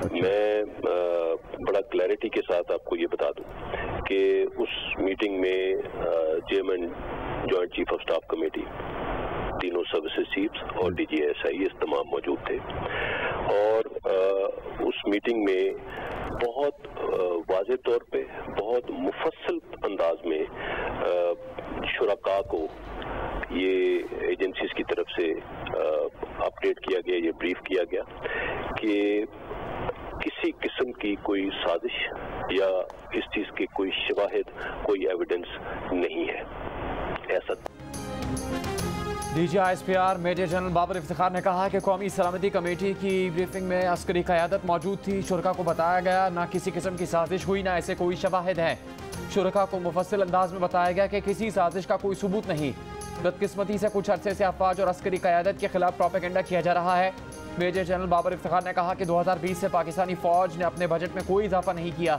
मैं बड़ा क्लैरिटी के साथ आपको ये बता दूं कि उस मीटिंग में chairman joint chief of staff committee, तीनों सर्विसेज चीफ्स और DGSIS तमाम मौजूद थे। और उस मीटिंग में बहुत वाज़ेह तौर पे, बहुत मुफस्सल अंदाज में शुरका को ये एजेंसीज की तरफ से अपडेट किया गया, ये ब्रीफ किया गया कि किसी किस्म की कोई साजिश या इस चीज के कोई शवाहिद, कोई एविडेंस नहीं है। ऐसा DG ISPR major general Babar Iftikhar ने कहा कि कौमी सलामती कमेटी की ब्रीफिंग में अस्करी क़यादत मौजूद थी। शुरका को बताया गया ना किसी किस्म की साजिश हुई, ना ऐसे कोई शवाहिद है। शुरका को मुफस्सिल अंदाज में बताया गया कि किसी साजिश का कोई सबूत नहीं। बदकिस्मती से कुछ अरसे से अफवाज और अस्करी क़यादत के खिलाफ प्रोपेगेंडा किया जा रहा है। मेजर जनरल बाबर इफ्तिखार ने कहा कि 2020 से पाकिस्तानी फौज ने अपने बजट में कोई इजाफा नहीं किया।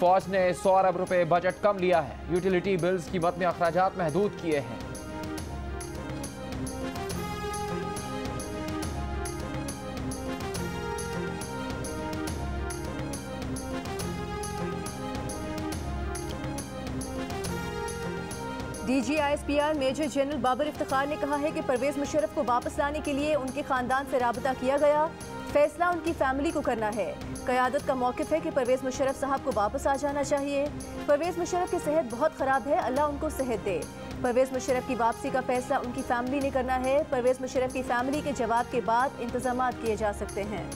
फौज ने 100 अरब रुपए बजट कम लिया है। यूटिलिटी बिल्स की मद में अखराजात महदूद किए हैं। DG ISPR major general Babar Iftikhar ने कहा है कि परवेज मुशर्रफ को वापस लाने के लिए उनके खानदान से राबता किया गया। फैसला उनकी फैमिली को करना है। क़यादत का मौक़िफ़ है कि परवेज मुशर्रफ साहब को वापस आ जाना चाहिए। परवेज मुशर्रफ की सेहत बहुत ख़राब है, अल्लाह उनको सेहत दे। परवेज मुशर्रफ की वापसी का फैसला उनकी फैमिली ने करना है। परवेज मुशर्रफ की फैमिली के जवाब के बाद इंतज़ामात किए जा सकते हैं।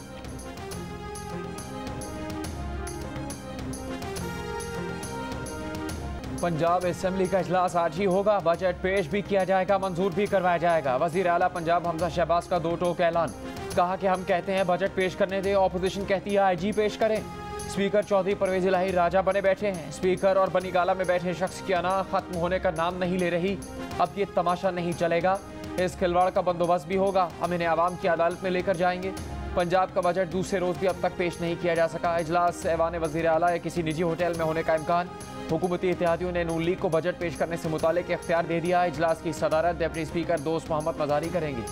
पंजाब असेंबली का इजलास आज ही होगा। बजट पेश भी किया जाएगा, मंजूर भी करवाया जाएगा। वज़ीर आला पंजाब हमजा शहबाज का 2 टोक ऐलान। कहा कि हम कहते हैं बजट पेश करने दें, ऑपोजिशन कहती है IG पेश करें। स्पीकर चौधरी परवेज इलाही राजा बने बैठे हैं। स्पीकर और बनी गाला में बैठे शख्स की अना खत्म होने का नाम नहीं ले रही। अब ये तमाशा नहीं चलेगा, इस खिलवाड़ का बंदोबस्त भी होगा। हम इन्हें आवाम की अदालत में लेकर जाएंगे। पंजाब का बजट दूसरे रोज भी अब तक पेश नहीं किया जा सका। इजलास ऐवान वज़ीर आला या किसी निजी होटल में होने का इम्कान। हुकूमती इत्तेहादियों ने नून लीग को बजट पेश करने से मुतालिक इख्तियार दे दिया। इजलास की सदारत डिप्टी स्पीकर दोस्त मोहम्मद मज़ारी करेंगे।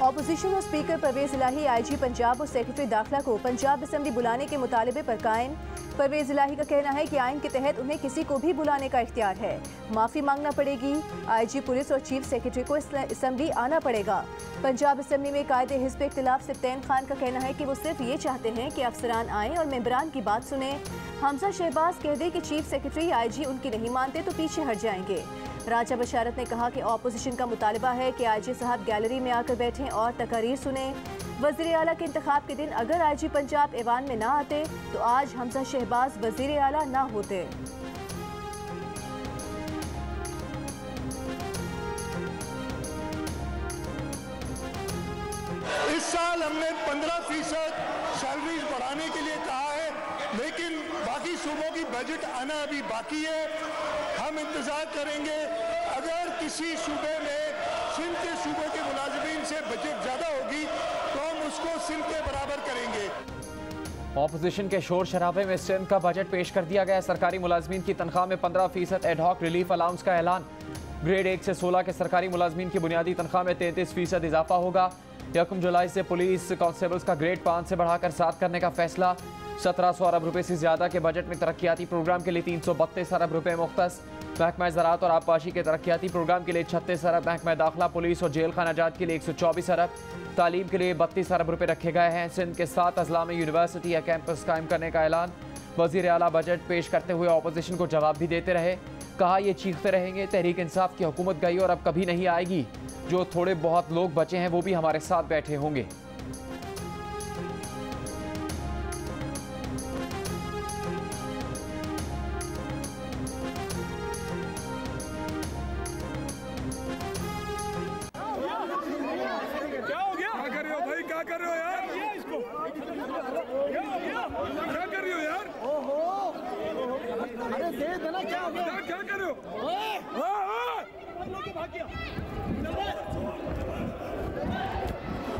ऑपोजिशन और स्पीकर परवेज इलाही IG पंजाब और सेक्रेटरी दाखिला को पंजाब असेंबली बुलाने के मुतालबे पर कायम। परवेज इलाही का कहना है कि आइन के तहत उन्हें किसी को भी बुलाने का इख्तियार है। माफ़ी मांगना पड़ेगी। IG पुलिस और चीफ सेक्रेटरी को असेंबली आना पड़ेगा। पंजाब असेंबली में कायदे हिज़्ब इख्तिलाफ सिफ्तैन खान का कहना है कि वो सिर्फ ये चाहते हैं कि अफसरान आएँ और मेंबरान की बात सुने। हमजा शहबाज कह दे कि चीफ सेक्रेटरी IG उनकी नहीं मानते तो पीछे हट जाएंगे। राजा बशारत ने कहा कि ऑपोजिशन का मुतालबा है कि IG साहब गैलरी में आकर बैठें और तकारीर सुने। वज़ीर आला के इंतखाब के दिन अगर IG पंजाब ऐवान में ना आते तो आज हमजा शहबाज वज़ीर आला ना होते। इस साल हमने 15% सैलरीज बढ़ाने के लिए कहा है, लेकिन बाकी सूबों की बजट आना अभी बाकी है। हम इंतजार करेंगे। अगर किसी सूबे में सिंध के सूबे के मुलाजिमीन से बजट ज्यादा होगी तो हम उसको सिंध के बराबर करेंगे। ऑपोजिशन के शोर शराबे में सिंध का बजट पेश कर दिया गया। सरकारी मुलाजमीन की तनख्वाह में 15% एडहॉक रिलीफ अलाउंस का ऐलान। ग्रेड 1 से 16 के सरकारी मुलाजमीन की बुनियादी तनख्वाह में 33% इजाफा होगा। 1 जुलाई से पुलिस कांस्टेबल्स का ग्रेड 5 से बढ़ाकर 7 करने का फैसला। 1700 अरब रुपए से ज्यादा के बजट में तरक्याती प्रोग्राम के लिए 332 अरब रुपए मुख्तस। महकमा ज़राअत और आबपाशी के तरक्याती प्रोग्राम के लिए 36 अरब। महकमा दाखिला, पुलिस और जेल खानाजात के लिए 124 अरब। तालीम के लिए 32 अरब रुपए रखे गए हैं। सिंध के 7 अजला में यूनिवर्सिटी या कैंपस कायम करने का ऐलान। वज़ीर आला बजट पेश करते हुए ऑपोजिशन को जवाब भी देते रहे। कहा ये चीखते रहेंगे, तहरीक इंसाफ की हुकूमत गई और अब कभी नहीं आएगी। जो थोड़े बहुत लोग बचे हैं वो भी हमारे साथ बैठे होंगे।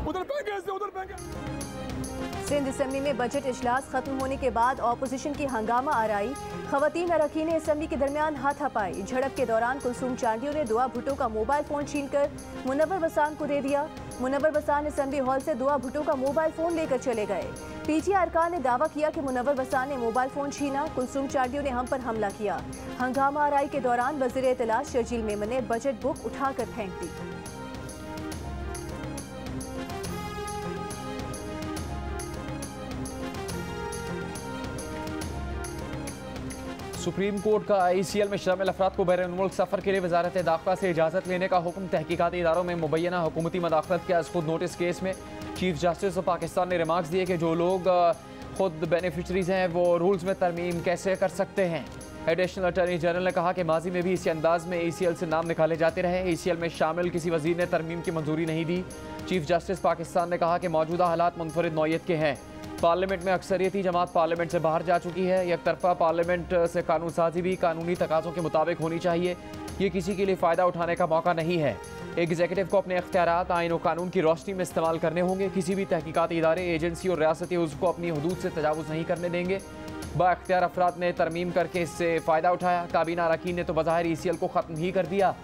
उधर फेंके, उधर फेंके। सिंध असम्बली में बजट इजलास खत्म होने के बाद ऑपोजिशन की हंगामा आराई, खवातीन अरकान असम्बली के दरमियान हाथापाई। झड़प के दौरान कुलसूम चांडियों ने दुआ भुट्टो का मोबाइल फोन छीनकर मुनव्वर बसान को दे दिया। मुनव्वर बसान असम्बली हॉल से दुआ भुट्टो का मोबाइल फोन लेकर चले गए। पीटीआई अरकान ने दावा किया कि मुनव्वर बसान ने मोबाइल फोन छीना, कुलसूम चांडियों ने हम पर हमला किया। हंगामा आराई के दौरान वज़ीर इत्तलात शर्जील मेमन ने बजट बुक उठाकर फेंक दी। सुप्रीम कोर्ट का ICL में शामिल अफराद को बैरून मुल्क सफ़र के लिए वजारत दाखिला से इजाज़त लेने का हुक्म। तहकीकाती इदारों में मुबैना हुकूमती मदाखलत के आज खुद नोटिस केस में चीफ जस्टिस ऑफ पाकिस्तान ने रिमार्क्स दिए कि जो लोग खुद बेनिफिशरीज हैं वो रूल्स में तरमीम कैसे कर सकते हैं। एडिशनल अटॉर्नी जनरल ने कहा कि माजी में भी इसी अंदाज में ACL से नाम निकाले जाते रहे। ACL में शामिल किसी वजीर ने तरमीम की मंजूरी नहीं दी। चीफ जस्टिस पाकिस्तान ने कहा कि मौजूदा हालात मुनफरिद नौयत के हैं। पार्लियामेंट में अक्सरियती जमात पार्लियामेंट से बाहर जा चुकी है। एक तरफा पार्लियामेंट से कानून साजी भी कानूनी तकाज़ों के मुताबिक होनी चाहिए। ये किसी के लिए फ़ायदा उठाने का मौका नहीं है। एग्जीक्यूटिव को अपने इख्तियारात आइन और कानून की रोशनी में इस्तेमाल करने होंगे। किसी भी तहकीकाती इदारे, एजेंसी और रियासती उज़्व को अपनी हदूद से तजावुज़ नहीं करने देंगे। बाख्तियार अफराद ने तरमीम करके इससे फ़ायदा उठाया। काबीना अरकान ने तो बज़ाहिर ACL को ख़त्म ही कर दिया।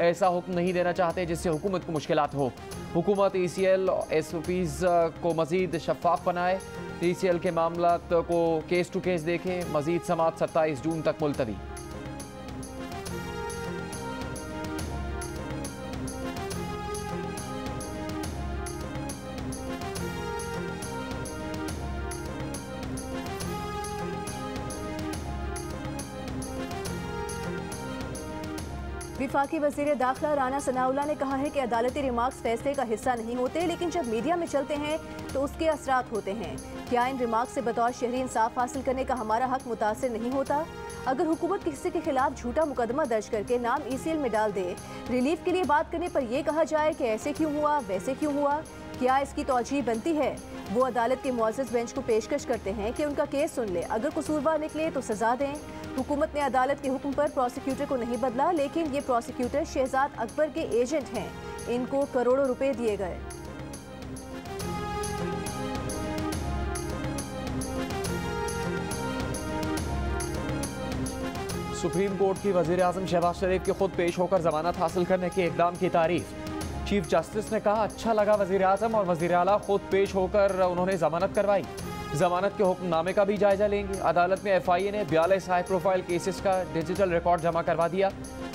ऐसा हुक्म नहीं देना चाहते जिससे हुकूमत को मुश्किलात हो। हुकूमत ACL SOPs को मज़ीद शफाफ बनाए। ACL के मामलात को केस टू केस देखे। मज़ीद समाअत 27 जून तक मुलतवी। विफाकी वज़ीर दाखिला राना सनाउल्लाह ने कहा है कि अदालती रिमार्क्स फैसले का हिस्सा नहीं होते, लेकिन जब मीडिया में चलते हैं तो उसके असरात होते हैं। क्या इन रिमार्क्स से बतौर शहरी इंसाफ हासिल करने का हमारा हक मुतासर नहीं होता? अगर हुकूमत किसी के खिलाफ झूठा मुकदमा दर्ज करके नाम ACL में डाल दे, रिलीफ के लिए बात करने पर यह कहा जाए कि ऐसे क्यों हुआ, वैसे क्यों हुआ, क्या इसकी तौजीह बनती है? वो अदालत के मुअज़्ज़ज़ बेंच को पेशकश करते हैं कि उनका केस सुन ले, अगर कसूरवार निकले तो सजा दें। हुकूमत ने अदालत के हुक्म पर प्रोसिक्यूटर को नहीं बदला, लेकिन ये प्रोसिक्यूटर शहजाद अकबर के एजेंट हैं। इनको करोड़ों रुपए दिए गए। सुप्रीम कोर्ट की वज़ीर आज़म शहबाज शरीफ के खुद पेश होकर जमानत हासिल करने के इक़दाम की तारीफ। चीफ जस्टिस ने कहा अच्छा लगा वज़ीर आज़म और वज़ीर आला खुद पेश होकर उन्होंने जमानत करवाई। जमानत के हुक्मनामे का भी जायजा लेंगे। अदालत में FIA ने 42 हाई प्रोफाइल केसेस का डिजिटल रिकॉर्ड जमा करवा दिया।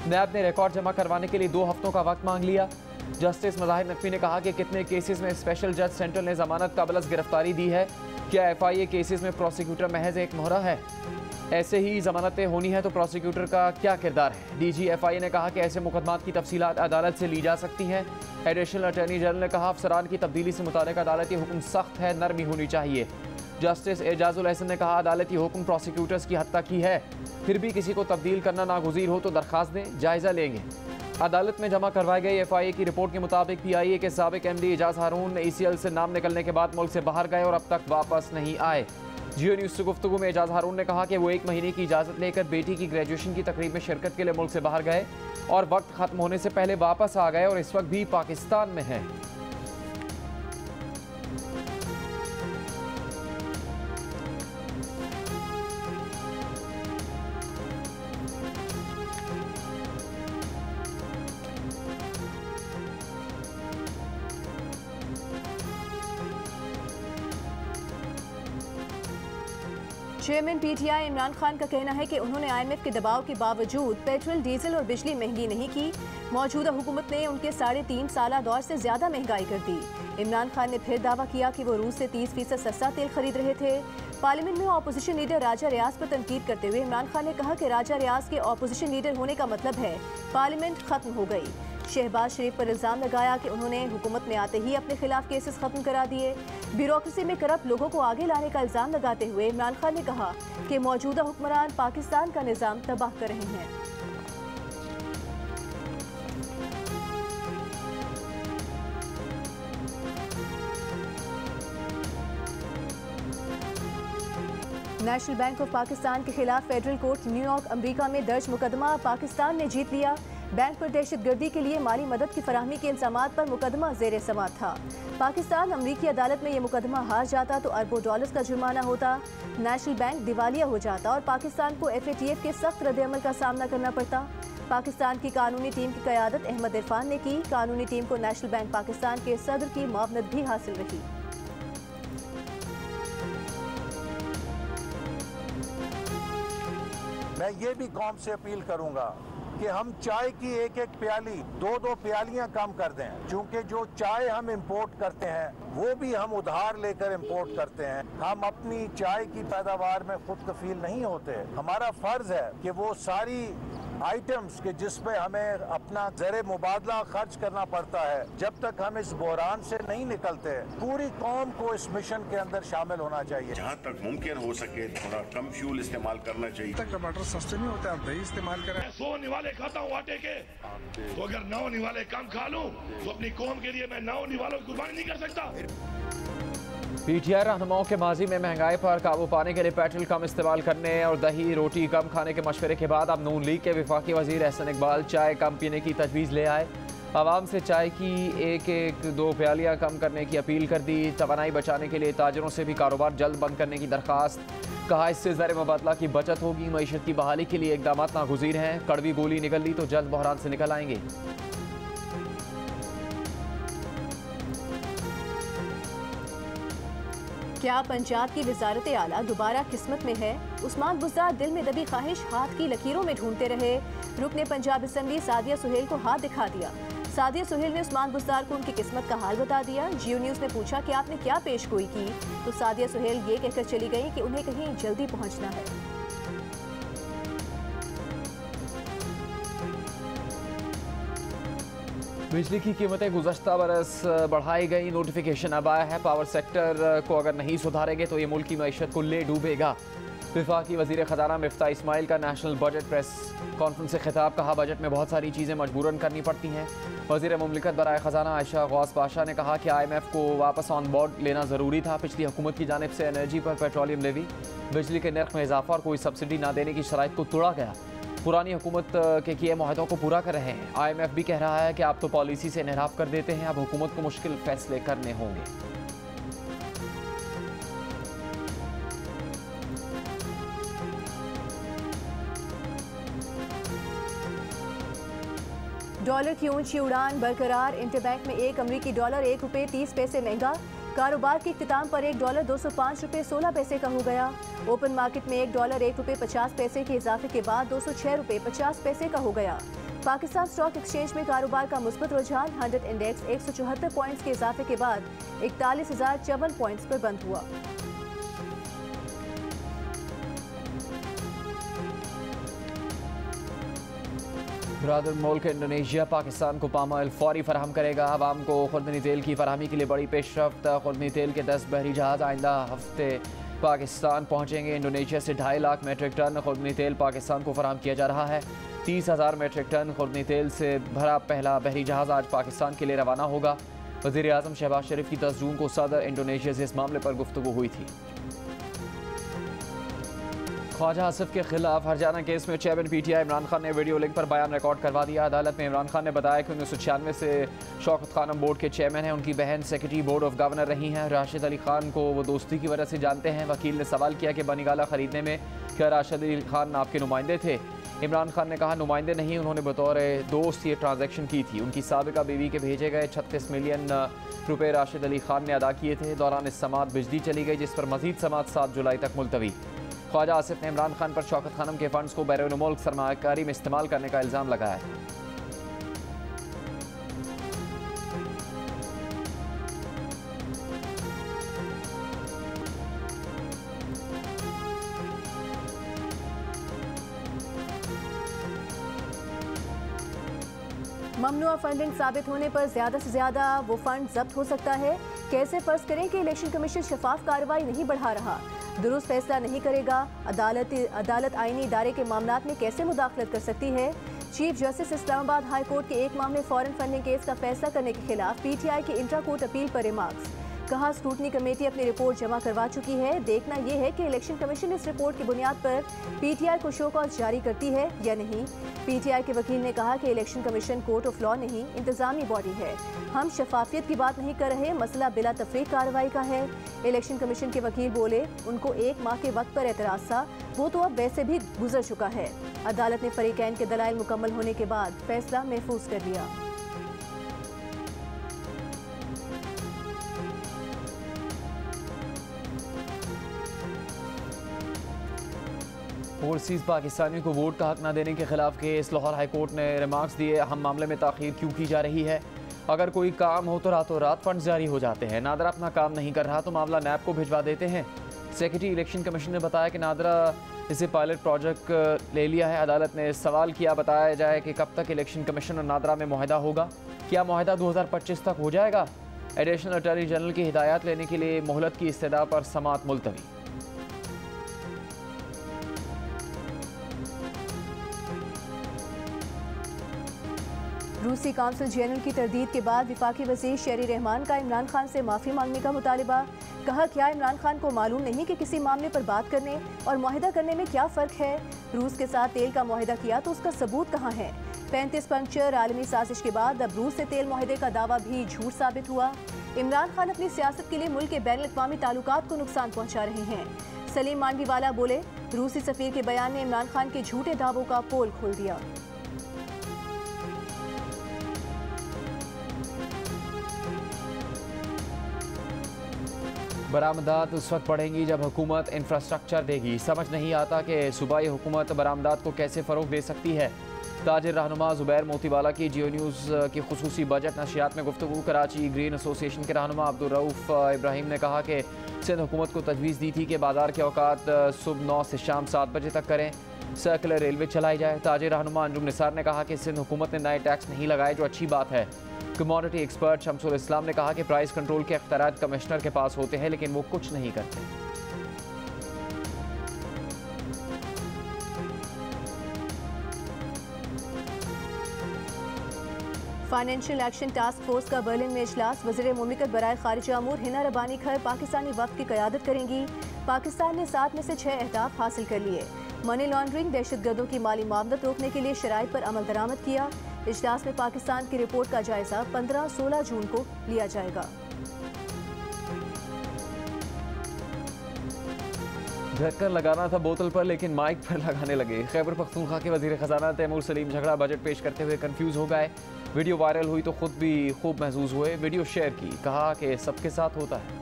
नैब ने रिकॉर्ड जमा करवाने के लिए 2 हफ्तों का वक्त मांग लिया। जस्टिस मज़ाहिर नकवी ने कहा कि कितने केसेस में स्पेशल जज सेंट्रल ने जमानत कबल गिरफ्तारी दी है। क्या FIA केसेस में प्रोसिक्यूटर महज एक मोहरा है? ऐसे ही जमानतें होनी है तो प्रोसिक्यूटर का क्या किरदार है? DG FIA ने कहा कि ऐसे मुकदमात की तफसीलात अदालत से ली जा सकती हैं। एडिशनल अटॉर्नी जनरल ने कहा अफसरान की तब्दीली से मुताल्लिक़ अदालती हुक्म सख्त है, नरमी होनी चाहिए। जस्टिस एजाजुल अहसन ने कहा अदालती हुक्म प्रोसिक्यूटर्स की हद तक ही है, फिर भी किसी को तब्दील करना नागुज़ीर हो तो दरख्वास्त दें, जायज़ा लेंगे। अदालत में जमा करवाई गई FIA की रिपोर्ट के मुताबिक PIA के साबिक MD एजाज हारून ACL से नाम निकलने के बाद मुल्क से बाहर गए और अब तक वापस नहीं आए। जियो न्यूज़ से गुफ्तगू में एजाज हारून ने कहा कि वो 1 महीने की इजाज़त लेकर बेटी की ग्रेजुएशन की तकरीब में शिरकत के लिए मुल्क से बाहर गए और वक्त ख़त्म होने से पहले वापस आ गए और इस वक्त भी पाकिस्तान में हैं। चेयरमैन PTI इमरान खान का कहना है कि उन्होंने IMF के दबाव के बावजूद पेट्रोल, डीजल और बिजली महंगी नहीं की। मौजूदा हुकूमत ने उनके 3.5 साला दौर से ज्यादा महंगाई कर दी। इमरान खान ने फिर दावा किया कि वो रूस से 30% सस्ता तेल खरीद रहे थे। पार्लियामेंट में अपोजिशन लीडर राजा रियाज पर तनकीद करते हुए इमरान खान ने कहा कि राजा रियाज के अपोजिशन लीडर होने का मतलब है पार्लियामेंट खत्म हो गई। शहबाज शरीफ पर इल्ज़ाम लगाया कि उन्होंने हुकूमत में आते ही अपने खिलाफ केसेस खत्म करा दिए। ब्यूरोक्रेसी में करप्ट लोगों को आगे लाने का इल्ज़ाम लगाते हुए इमरान खान ने कहा कि मौजूदा हुक्मरान पाकिस्तान का निज़ाम तबाह कर रहे हैं। नेशनल बैंक ऑफ पाकिस्तान के खिलाफ फेडरल कोर्ट न्यूयॉर्क अमेरिका में दर्ज मुकदमा पाकिस्तान ने जीत लिया। बैंक पर दहशतगर्दी के लिए माली मदद की फराहमी के इल्जामात पर मुकदमा जेर समाअत था। पाकिस्तान अमरीकी अदालत में ये मुकदमा हार जाता तो अरबों डॉलर्स का जुर्माना होता, नेशनल बैंक दिवालिया हो जाता और पाकिस्तान को FATF के सख्त रद्द-ए-अमल का सामना करना पड़ता। पाकिस्तान की कानूनी टीम की क़यादत अहमद इरफान ने की। कानूनी टीम को नेशनल बैंक पाकिस्तान के सदर की मुआवनत भी हासिल रही। मैं ये भी कौम से अपील करूंगा कि हम चाय की एक एक प्याली 2-2 प्यालियां कम कर दें, क्योंकि जो चाय हम इंपोर्ट करते हैं वो भी हम उधार लेकर इंपोर्ट करते हैं। हम अपनी चाय की पैदावार में खुद कफील नहीं होते। हमारा फर्ज है कि वो सारी आइटम्स के जिसपे हमें अपना ज़र मुबादला खर्च करना पड़ता है, जब तक हम इस बहरान से नहीं निकलते, पूरी कौम को इस मिशन के अंदर शामिल होना चाहिए। जहाँ तक मुमकिन हो सके थोड़ा कम फ्यूल इस्तेमाल करना चाहिए। तक टमाटर सस्ते नहीं होते, आप दही इस्तेमाल करें। 100 निवाले खाता हूँ आटे के, तो अगर 9 निवाले कम खा लूँ तो अपनी कौम के लिए मैं 9 निवालों की कुर्बानी नहीं कर सकता। PTI रहनुमाओं के माजी में महंगाई पर काबू पाने के लिए पेट्रोल कम इस्तेमाल करने और दही रोटी कम खाने के मशवरे के बाद अब नून लीग के वफाकी वजीर एहसन इकबाल चाय कम पीने की तजवीज़ ले आए। आवाम से चाय की 1-2 प्यालियाँ कम करने की अपील कर दी। तवानाई बचाने के लिए ताजरों से भी कारोबार जल्द बंद करने की दरख्वास्त। कहा इससे ज़र मुबादला की बचत होगी। मईशत की बहाली के लिए इकदाम नागुज़ीर हैं। कड़वी गोली निकल ली तो जल्द बहरान से निकल आएंगे। क्या पंजाब की वजारत आला दोबारा किस्मत में है? उस्मान बुज़दार दिल में दबी ख्वाहिश हाथ की लकीरों में ढूंढते रहे। रुकने पंजाब असम्बली सादिया सुहेल को हाथ दिखा दिया। सादिया सुहेल ने उस्मान बुज़दार को उनकी किस्मत का हाल बता दिया। जियो न्यूज़ ने पूछा कि आपने क्या पेश गोई की, तो सादिया सुहेल ये कहकर चली गई कि उन्हें कहीं जल्दी पहुंचना है। बिजली की कीमतें गुज़श्ता बरस बढ़ाई गई। नोटिफिकेशन अब आया है। पावर सेक्टर को अगर नहीं सुधारेंगे तो ये मुल्क की मईशत को ले डूबेगा। वफाकी वज़ीर ख़जाना मिफ्ता इस्माइल का नेशनल बजट प्रेस कॉन्फ्रेंस से खिताब। कहा बजट में बहुत सारी चीज़ें मजबूरन करनी पड़ती हैं। वज़ीर मुमलिकत बराए ख़जाना आयशा गौस पाशा ने कहा कि IMF को वापस ऑन बोर्ड लेना ज़रूरी था। पिछली हुकूमत की जानिब से एनर्जी पर पेट्रोलियम लेवी, बिजली के नर्ख में इजाफा और कोई सब्सिडी ना देने की शराइत को तोड़ा गया। पुरानी हुकूमत के किए मुआहदों को पूरा कर रहे हैं। IMF भी कह रहा है कि आप तो पॉलिसी से इनहराफ कर देते हैं, अब हुकूमत को मुश्किल फैसले करने होंगे। डॉलर की ऊंची उड़ान बरकरार। इंटरबैंक में एक अमरीकी डॉलर ₹1.30 महंगा। कारोबार के इख्तिताम पर $1 $205.16 का हो गया। ओपन मार्केट में $1 ₹1.50 के इजाफे के बाद $206.50 का हो गया। पाकिस्तान स्टॉक एक्सचेंज में कारोबार का मुस्बत रुझान। 100 इंडेक्स 174 पॉइंट्स के इजाफे के बाद 41,054 पॉइंट्स पर बंद हुआ। ब्रादर मुल्क इंडोनेशिया पाकिस्तान को पाम ऑयल फौरी फराहम करेगा। आवाम को खुर्दनी तेल की फराहमी के लिए बड़ी पेशरफ्त। खुर्दनी तेल के 10 बहरी जहाज आइंदा हफ्ते पाकिस्तान पहुंचेंगे। इंडोनेशिया से 2.5 लाख मेट्रिक टन खुर्दनी तेल पाकिस्तान को फराहम किया जा रहा है। 30,000 मेट्रिक टन खुर्दनी तेल से भरा पहला बहरी जहाज आज पाकिस्तान के लिए रवाना होगा। वज़ीर आज़म शहबाज शरीफ की 10 जून को सदर इंडोनेशिया से इस मामले पर गुफ्तगू हुई थी। ख्वाजा आसिफ के खिलाफ हरजाना केस में चेयरमैन PTI इमरान खान ने वीडियो लिंक पर बयान रिकॉर्ड करवा दिया। अदालत में इमरान खान ने बताया कि 1996 से शौकत खानम बोर्ड के चेयरमैन हैं। उनकी बहन सेक्रेटरी बोर्ड ऑफ गवर्नर रही हैं। राशिद अली खान को वो दोस्ती की वजह से जानते हैं। वकील ने सवाल किया कि बनीगाला खरीदने में क्या राशिद अली खान आपके नुमाइंदे थे? इमरान खान ने कहा नुमाइंदे नहीं, उन्होंने बतौर दोस्त ये ट्रांजैक्शन की थी। उनकी साबिका बीवी के भेजे गए 36 मिलियन रुपए राशिद अली खान ने अदा किए थे। दौरान इस समात बिजली चली गई, जिस पर मजीद समात 7 जुलाई तक मुलतवी। ख्वाजा आसिफ ने इमरान खान पर शौकत खानम के फंड्स को बैरून मुल्क सरमायाकारी में इस्तेमाल करने का इल्ज़ाम लगाया था। ममनुआ फंडिंग साबित होने पर ज़्यादा से ज़्यादा वो फंड जब्त हो सकता है। कैसे फर्ज करें कि इलेक्शन कमीशन शफाफ कार्रवाई नहीं बढ़ा रहा, दुरुस्त फैसला नहीं करेगा। अदालत आईनी इदारे के मामलात में कैसे मुदाखलत कर सकती है। Chief justice Islamabad high court के एक मामले फॉरेन फंडिंग केस का फैसला करने के खिलाफ PTI की इंट्रा कोर्ट अपील पर रिमार्क्स। कहा स्क्रूटनी कमेटी अपनी रिपोर्ट जमा करवा चुकी है। देखना यह है कि इलेक्शन कमीशन इस रिपोर्ट की बुनियाद पर पीटीआई को शो कॉज जारी करती है या नहीं। पीटीआई के वकील ने कहा कि election commission court of law नहीं, इंतजामी बॉडी है। हम शफाफियत की बात नहीं कर रहे, मसला बिला तफरीक कार्रवाई का है। इलेक्शन कमीशन के वकील बोले उनको 1 माह के वक्त पर एतराज़ था, वो तो अब वैसे भी गुजर चुका है। अदालत ने फरीकैन के दलाइल मुकम्मल होने के बाद फैसला महफूज कर लिया। ओवरसीज पाकिस्तानियों को वोट का हक न देने के खिलाफ केस। लाहौर हाई कोर्ट ने रिमार्क्स दिए, हम मामले में ताखीर क्यों की जा रही है। अगर कोई काम हो तो रातों रात फंड जारी हो जाते हैं। नादरा अपना काम नहीं कर रहा तो मामला नैब को भिजवा देते हैं। सेक्रेटरी इलेक्शन कमीशन ने बताया कि नादरा इसे पायलट प्रोजेक्ट ले लिया है। अदालत ने सवाल किया, बताया जाए कि कब तक इलेक्शन कमीशन और नादरा में मुआहदा होगा। क्या मुआहदा 2025 तक हो जाएगा। एडिशनल अटॉर्नी जनरल की हिदायत लेने के लिए मोहलत की इस्तदा पर समाअत मुलतवी। रूसी काउंसिल जनरल की तरदीद के बाद वफाकी वज़ीर शहरी रहमान का इमरान खान से माफ़ी मांगने का मुतालिबा। कहा, क्या इमरान खान को मालूम नहीं कि किसी मामले पर बात करने और मुआहदा करने में क्या फ़र्क है। रूस के साथ तेल का मुआहदा किया तो उसका सबूत कहाँ है। 35 पंक्चर आलमी साजिश के बाद अब रूस से तेल मुआहदे का दावा भी झूठ साबित हुआ। इमरान खान अपनी सियासत के लिए मुल्क के बैन अवी ताल्लुकात को नुकसान पहुँचा रहे हैं। सलीम मांडवीवाला बोले, रूसी सफीर के बयान ने इमरान खान के झूठे दावों का पोल खोल दिया। बरामदात उस वक्त बढ़ेंगी जब हुकूमत इंफ्रास्ट्रक्चर देगी। समझ नहीं आता कि सूबाई हुकूमत बरामदात को कैसे फ़रोग दे सकती है। ताजिर रहनुमा ज़ुबैर मोतीवाला की जियो न्यूज़ की खुसूसी बजट नशियात में गुफ्तगू। कराची ग्रीन एसोसिएशन के रहनुमा अब्दुल रऊफ़ इब्राहिम ने कहा कि सिंध हुकूमत को तजवीज़ दी थी कि बाजार के औकात सुबह 9 से शाम 7 बजे तक करें, सर्कुलर रेलवे चलाई जाए। ताजिर रहनुमा अंजुम निसार ने कहा कि सिंध हुकूमत ने नए टैक्स नहीं लगाए, जो अच्छी बात है। कमोडिटी एक्सपर्ट शमसुल इस्लाम ने कहा कि प्राइस कंट्रोल के इख्तियारात कमिश्नर के पास होते हैं, लेकिन वो कुछ नहीं करते। फाइनेंशियल एक्शन टास्क फोर्स का बर्लिन में इजलास। वज़ीर मुमलिकत बराए खारिजा अमूर हिना रबानी खैर पाकिस्तानी वफ़द की क़यादत करेंगी। पाकिस्तान ने 7 में से 6 अहदाफ हासिल कर लिए। मनी लॉन्ड्रिंग, दहशतगर्दों की माली मामलत रोकने के लिए शराइत पर अमल दरामद किया। इजलास में पाकिस्तान की रिपोर्ट का जायजा 15-16 जून को लिया जाएगा। ढक्कन लगाना था बोतल पर, लेकिन माइक पर लगाने लगे। खैबर पख्तूनख्वा के वजीर खजाना तैमूर सलीम झगड़ा बजट पेश करते हुए कंफ्यूज हो गए। वीडियो वायरल हुई तो खुद भी खूब महसूस हुए। वीडियो शेयर की, कहा कि सबके साथ होता है।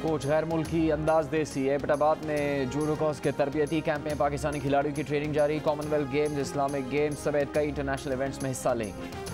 कोच गैर मुल्की अंदाज देसी। एबटाबाद में जूडोकॉस के तरबियती कैंप में पाकिस्तानी खिलाड़ियों की ट्रेनिंग जारी। कॉमनवेल्थ गेम्स, इस्लामिक गेम्स समेत कई इंटरनेशनल इवेंट्स में हिस्सा लेंगे।